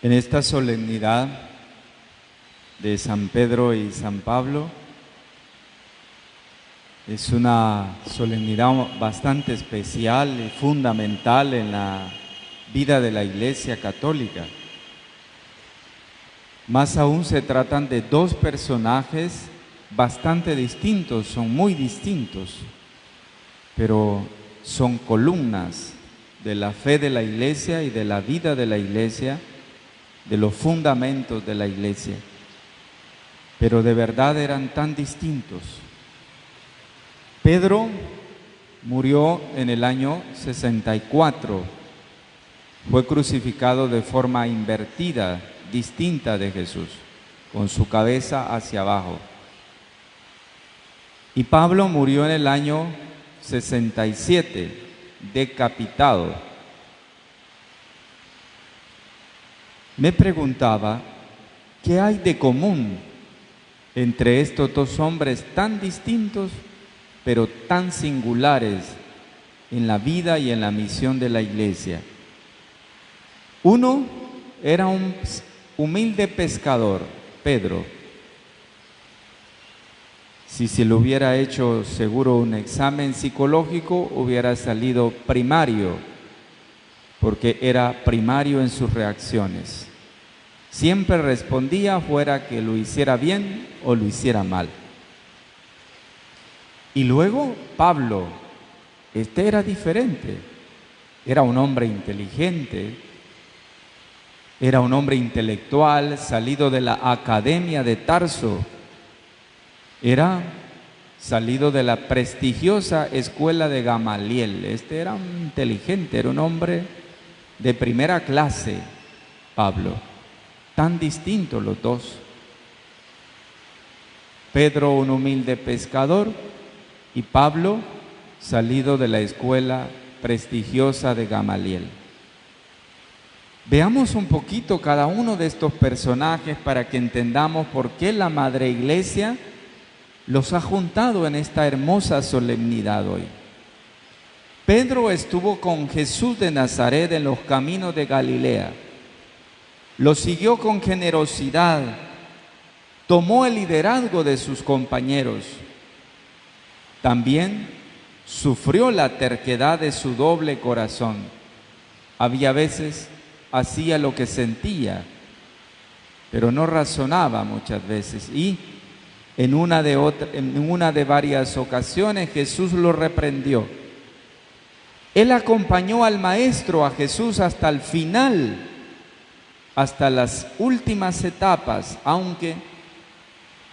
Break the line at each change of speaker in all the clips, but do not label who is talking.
En esta solemnidad de San Pedro y San Pablo, es una solemnidad bastante especial y fundamental en la vida de la Iglesia Católica. Más aún se tratan de dos personajes bastante distintos, son muy distintos, pero son columnas de la fe de la Iglesia y de la vida de la Iglesia, de los fundamentos de la Iglesia. Pero de verdad eran tan distintos. Pedro murió en el año 64, fue crucificado de forma invertida, distinta de Jesús, con su cabeza hacia abajo. Y Pablo murió en el año 67, decapitado. Me preguntaba, ¿qué hay de común entre estos dos hombres tan distintos, pero tan singulares en la vida y en la misión de la Iglesia? Uno era un humilde pescador, Pedro. Si se le hubiera hecho seguro un examen psicológico, hubiera salido primario, porque era primario en sus reacciones. Siempre respondía fuera que lo hiciera bien o lo hiciera mal. Y luego Pablo, este era diferente, era un hombre inteligente, era un hombre intelectual, salido de la Academia de Tarso, era salido de la prestigiosa escuela de Gamaliel. Este era un inteligente, era un hombre de primera clase, Pablo. Tan distintos los dos. Pedro, un humilde pescador, y Pablo, salido de la escuela prestigiosa de Gamaliel. Veamos un poquito cada uno de estos personajes para que entendamos por qué la Madre Iglesia los ha juntado en esta hermosa solemnidad hoy. Pedro estuvo con Jesús de Nazaret en los caminos de Galilea. Lo siguió con generosidad, tomó el liderazgo de sus compañeros. También sufrió la terquedad de su doble corazón. Había veces hacía lo que sentía, pero no razonaba muchas veces, y en una de varias ocasiones Jesús lo reprendió. Él acompañó al Maestro, a Jesús, hasta el final, hasta las últimas etapas, aunque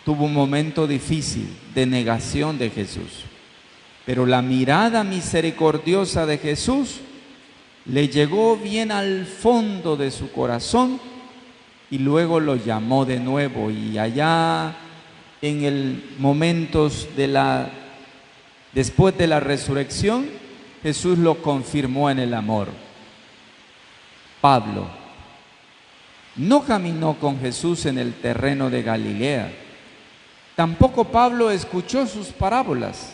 tuvo un momento difícil de negación de Jesús. Pero la mirada misericordiosa de Jesús le llegó bien al fondo de su corazón y luego lo llamó de nuevo, y allá en el momentos después de la resurrección, Jesús lo confirmó en el amor. Pablo no caminó con Jesús en el terreno de Galilea. Tampoco Pablo escuchó sus parábolas.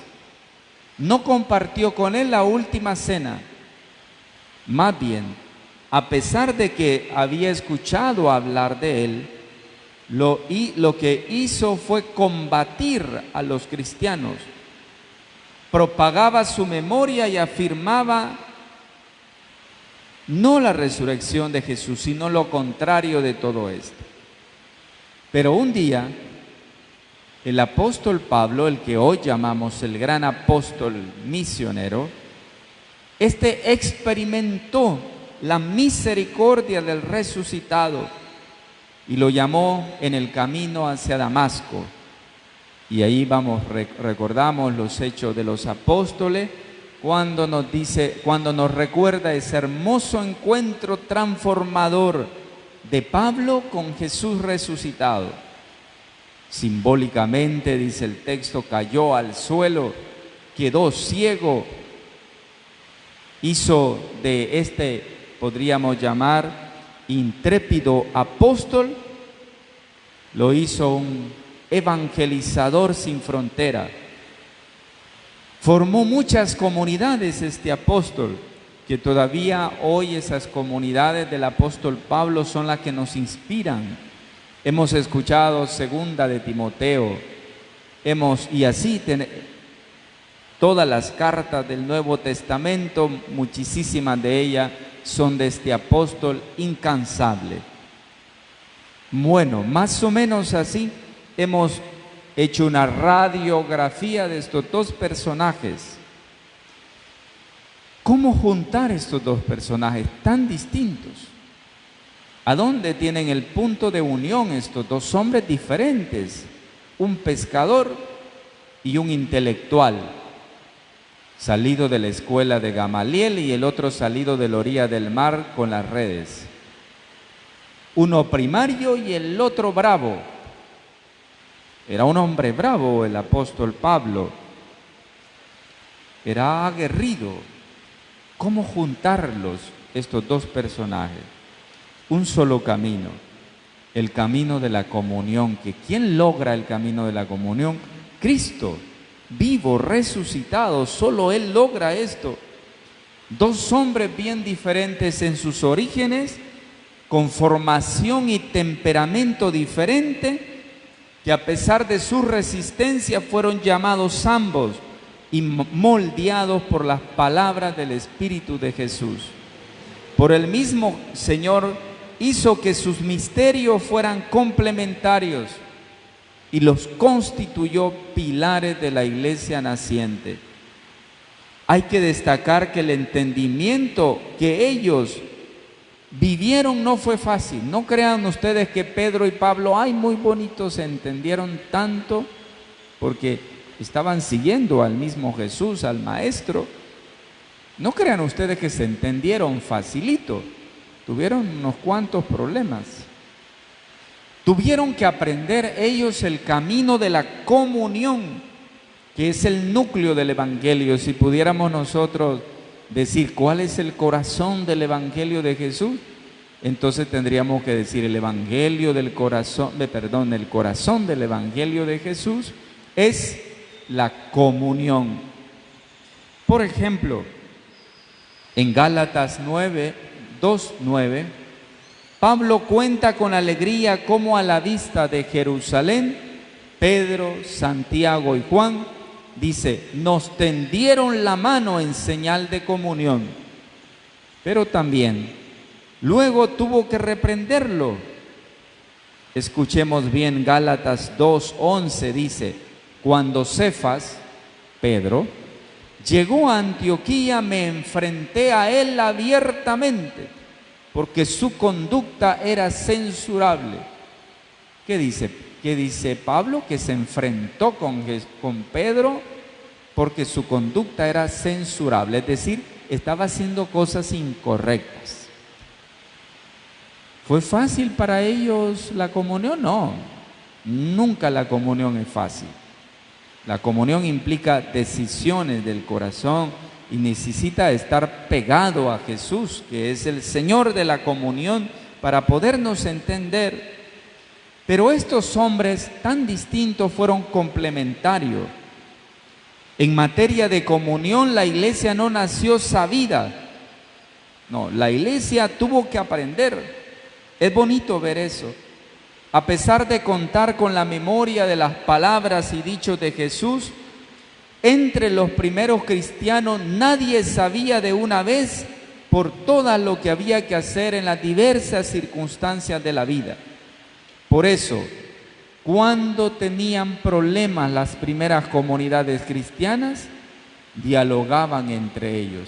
No compartió con él la última cena. Más bien, a pesar de que había escuchado hablar de él, lo que hizo fue combatir a los cristianos. Propagaba su memoria y afirmaba no la resurrección de Jesús, sino lo contrario de todo esto. Pero un día, el apóstol Pablo, el que hoy llamamos el gran apóstol misionero, este experimentó la misericordia del resucitado y lo llamó en el camino hacia Damasco. Y ahí recordamos los hechos de los apóstoles, cuando nos recuerda ese hermoso encuentro transformador de Pablo con Jesús resucitado. Simbólicamente, dice el texto, cayó al suelo, quedó ciego, hizo de este, podríamos llamar, intrépido apóstol, lo hizo un evangelizador sin frontera. Formó muchas comunidades este apóstol, que todavía hoy esas comunidades del apóstol Pablo son las que nos inspiran. Hemos escuchado segunda de Timoteo, todas las cartas del Nuevo Testamento, muchísimas de ellas son de este apóstol incansable. Bueno, más o menos así hemos hecho una radiografía de estos dos personajes. ¿Cómo juntar estos dos personajes tan distintos? ¿A dónde tienen el punto de unión estos dos hombres diferentes? Un pescador y un intelectual, salido de la escuela de Gamaliel, y el otro salido de la orilla del mar con las redes. Uno primario y el otro bravo. Era un hombre bravo el apóstol Pablo. Era aguerrido. ¿Cómo juntarlos, estos dos personajes? Un solo camino, el camino de la comunión. ¿Quién logra el camino de la comunión? Cristo, vivo, resucitado, solo Él logra esto. Dos hombres bien diferentes en sus orígenes, con formación y temperamento diferente, que a pesar de su resistencia fueron llamados ambos y moldeados por las palabras del Espíritu de Jesús. Por el mismo Señor hizo que sus misterios fueran complementarios y los constituyó pilares de la iglesia naciente. Hay que destacar que el entendimiento que ellos vivieron no fue fácil. No crean ustedes que Pedro y Pablo, ay, muy bonitos, se entendieron tanto porque estaban siguiendo al mismo Jesús, al Maestro. No crean ustedes que se entendieron facilito. Tuvieron unos cuantos problemas. Tuvieron que aprender ellos el camino de la comunión, que es el núcleo del Evangelio. Si pudiéramos nosotros decir cuál es el corazón del Evangelio de Jesús, entonces tendríamos que decir el corazón del Evangelio de Jesús es la comunión. Por ejemplo, en Gálatas 2:9, Pablo cuenta con alegría cómo a la vista de Jerusalén, Pedro, Santiago y Juan, dice, nos tendieron la mano en señal de comunión. Pero también, luego tuvo que reprenderlo. Escuchemos bien, Gálatas 2:11 dice, cuando Cefas, Pedro, llegó a Antioquía, me enfrenté a él abiertamente, porque su conducta era censurable. ¿Qué dice Pablo? Que se enfrentó con Pedro porque su conducta era censurable, es decir, estaba haciendo cosas incorrectas. ¿Fue fácil para ellos la comunión? No, nunca la comunión es fácil. La comunión implica decisiones del corazón y necesita estar pegado a Jesús, que es el Señor de la comunión, para podernos entender. Pero estos hombres tan distintos fueron complementarios. En materia de comunión, la iglesia no nació sabida. No, la iglesia tuvo que aprender. Es bonito ver eso. A pesar de contar con la memoria de las palabras y dichos de Jesús, entre los primeros cristianos nadie sabía de una vez por todo lo que había que hacer en las diversas circunstancias de la vida. Por eso, cuando tenían problemas las primeras comunidades cristianas, dialogaban entre ellos.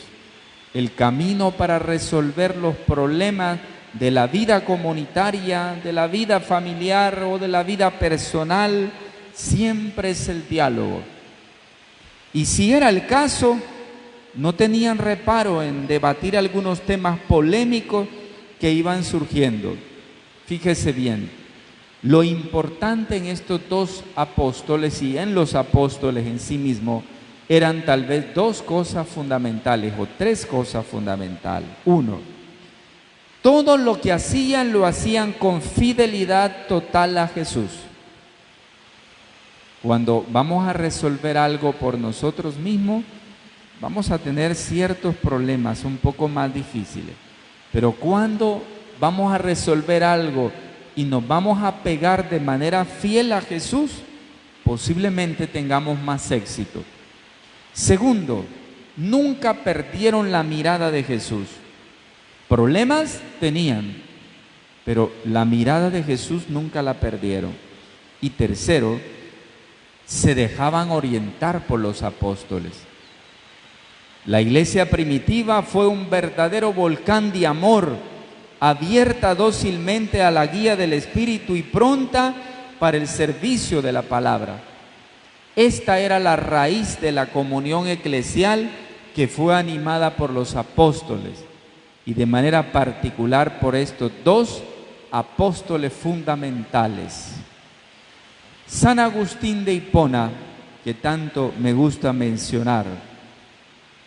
El camino para resolver los problemas de la vida comunitaria, de la vida familiar o de la vida personal, siempre es el diálogo. Y si era el caso, no tenían reparo en debatir algunos temas polémicos que iban surgiendo. Fíjese bien, lo importante en estos dos apóstoles y en los apóstoles en sí mismos eran tal vez dos cosas fundamentales o tres cosas fundamentales. Uno, todo lo que hacían lo hacían con fidelidad total a Jesús. Cuando vamos a resolver algo por nosotros mismos, vamos a tener ciertos problemas un poco más difíciles, pero cuando vamos a resolver algo y nos vamos a pegar de manera fiel a Jesús, posiblemente tengamos más éxito. Segundo, nunca perdieron la mirada de Jesús. Problemas tenían, pero la mirada de Jesús nunca la perdieron. Y tercero, se dejaban orientar por los apóstoles. La iglesia primitiva fue un verdadero volcán de amor, abierta dócilmente a la guía del Espíritu y pronta para el servicio de la palabra. Esta era la raíz de la comunión eclesial que fue animada por los apóstoles y de manera particular por estos dos apóstoles fundamentales. San Agustín de Hipona, que tanto me gusta mencionar,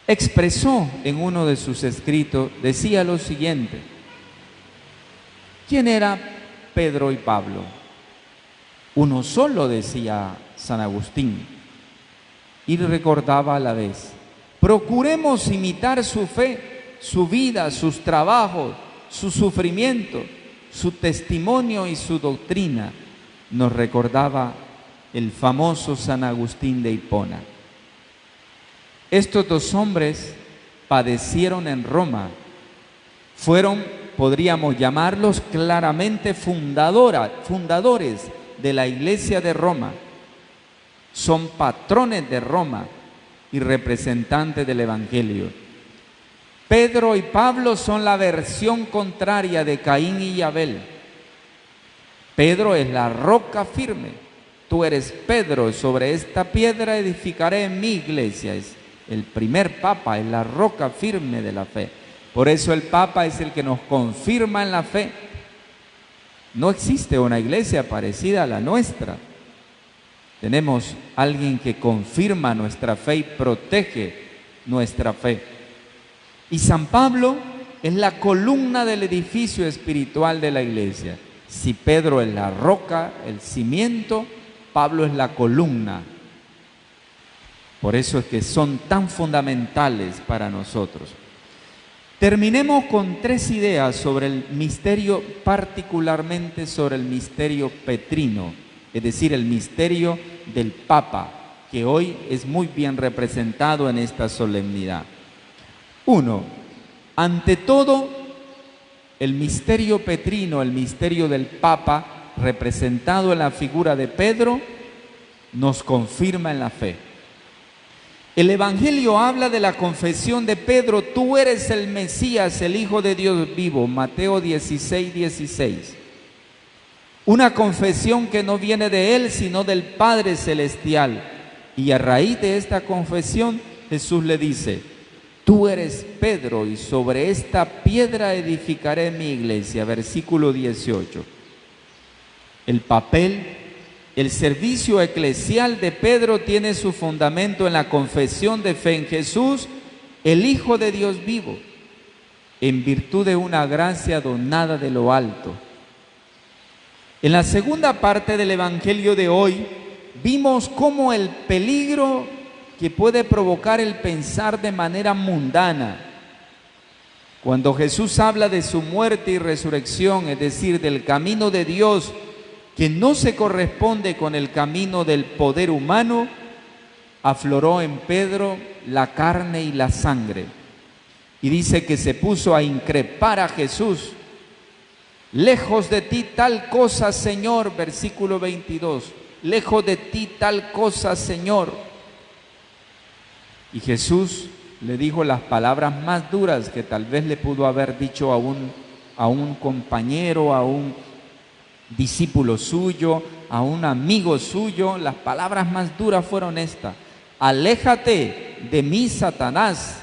expresó en uno de sus escritos, decía lo siguiente: ¿quién era Pedro y Pablo? Uno solo, decía San Agustín, y recordaba a la vez: procuremos imitar su fe, su vida, sus trabajos, su sufrimiento, su testimonio y su doctrina. Nos recordaba el famoso San Agustín de Hipona. Estos dos hombres padecieron en Roma, fueron, podríamos llamarlos claramente, fundadores de la Iglesia de Roma, son patrones de Roma y representantes del Evangelio. Pedro y Pablo son la versión contraria de Caín y Abel. Pedro es la roca firme. Tú eres Pedro, sobre esta piedra edificaré mi iglesia. Es el primer papa, es la roca firme de la fe. Por eso el papa es el que nos confirma en la fe. No existe una iglesia parecida a la nuestra. Tenemos alguien que confirma nuestra fe y protege nuestra fe. Y San Pablo es la columna del edificio espiritual de la iglesia. Si Pedro es la roca, el cimiento, Pablo es la columna. Por eso es que son tan fundamentales para nosotros. Terminemos con tres ideas sobre el misterio, particularmente sobre el misterio petrino, es decir, el misterio del Papa, que hoy es muy bien representado en esta solemnidad. Uno, ante todo, el misterio petrino, el misterio del Papa, representado en la figura de Pedro, nos confirma en la fe. El Evangelio habla de la confesión de Pedro: tú eres el Mesías, el Hijo de Dios vivo, Mateo 16, 16. Una confesión que no viene de él, sino del Padre Celestial. Y a raíz de esta confesión, Jesús le dice: tú eres Pedro, y sobre esta piedra edificaré mi iglesia. Versículo 18. El papel, el servicio eclesial de Pedro tiene su fundamento en la confesión de fe en Jesús, el Hijo de Dios vivo, en virtud de una gracia donada de lo alto. En la segunda parte del Evangelio de hoy, vimos cómo el peligro que puede provocar el pensar de manera mundana, cuando Jesús habla de su muerte y resurrección, es decir, del camino de Dios, que no se corresponde con el camino del poder humano, afloró en Pedro la carne y la sangre. Y dice que se puso a increpar a Jesús: lejos de ti tal cosa, Señor, versículo 22, lejos de ti tal cosa, Señor. Y Jesús le dijo las palabras más duras que tal vez le pudo haber dicho a un compañero, a un discípulo suyo, a un amigo suyo. Las palabras más duras fueron estas: aléjate de mí, Satanás,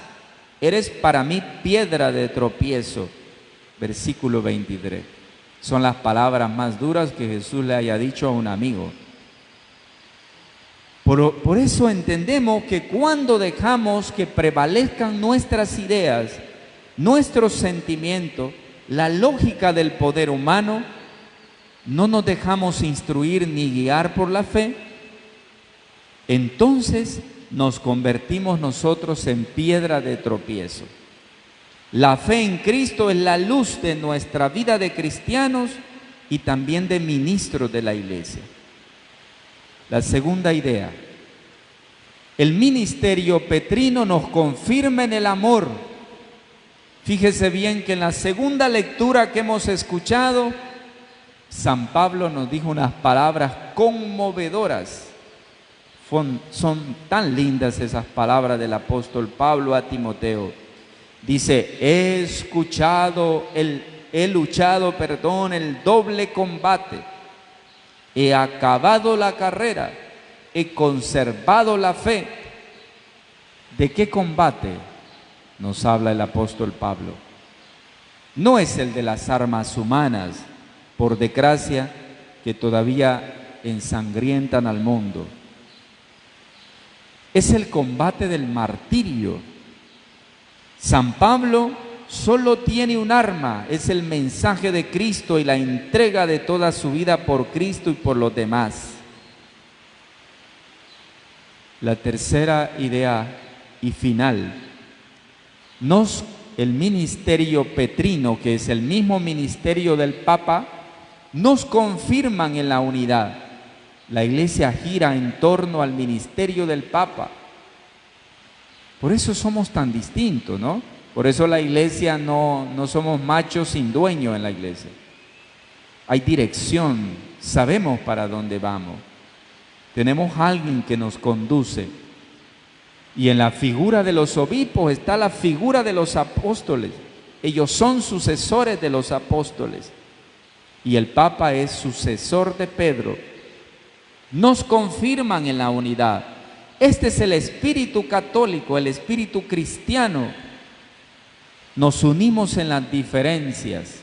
eres para mí piedra de tropiezo. Versículo 23. Son las palabras más duras que Jesús le haya dicho a un amigo. Por eso entendemos que cuando dejamos que prevalezcan nuestras ideas, nuestros sentimientos, la lógica del poder humano, no nos dejamos instruir ni guiar por la fe, entonces nos convertimos nosotros en piedra de tropiezo. La fe en Cristo es la luz de nuestra vida de cristianos y también de ministros de la iglesia. La segunda idea, el ministerio petrino nos confirma en el amor. Fíjese bien que en la segunda lectura que hemos escuchado, San Pablo nos dijo unas palabras conmovedoras. Son tan lindas esas palabras del apóstol Pablo a Timoteo. Dice, he luchado el doble combate, he acabado la carrera, he conservado la fe. ¿De qué combate nos habla el apóstol Pablo? No es el de las armas humanas, por desgracia, que todavía ensangrientan al mundo. Es el combate del martirio. San Pablo solo tiene un arma, es el mensaje de Cristo y la entrega de toda su vida por Cristo y por los demás. La tercera idea y final, el ministerio petrino, que es el mismo ministerio del Papa, nos confirman en la unidad. La iglesia gira en torno al ministerio del Papa. Por eso somos tan distintos, ¿no? Por eso la iglesia no somos machos sin dueño en la iglesia. Hay dirección, sabemos para dónde vamos. Tenemos alguien que nos conduce. Y en la figura de los obispos está la figura de los apóstoles. Ellos son sucesores de los apóstoles. Y el Papa es sucesor de Pedro. Nos confirman en la unidad. Este es el espíritu católico, el espíritu cristiano. Nos unimos en las diferencias.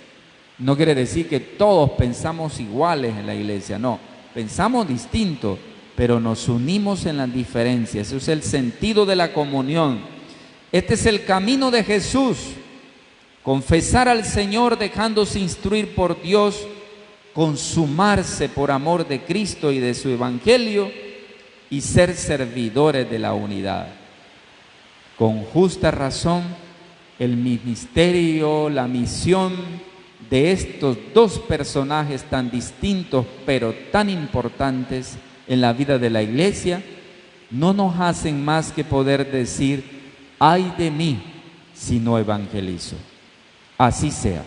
No quiere decir que todos pensamos iguales en la iglesia, no. Pensamos distinto, pero nos unimos en las diferencias. Eso es el sentido de la comunión. Este es el camino de Jesús. Confesar al Señor dejándose instruir por Dios, consumarse por amor de Cristo y de su Evangelio y ser servidores de la unidad. Con justa razón, el ministerio, la misión de estos dos personajes tan distintos pero tan importantes en la vida de la iglesia no nos hacen más que poder decir, ay de mí si no evangelizo. Así sea.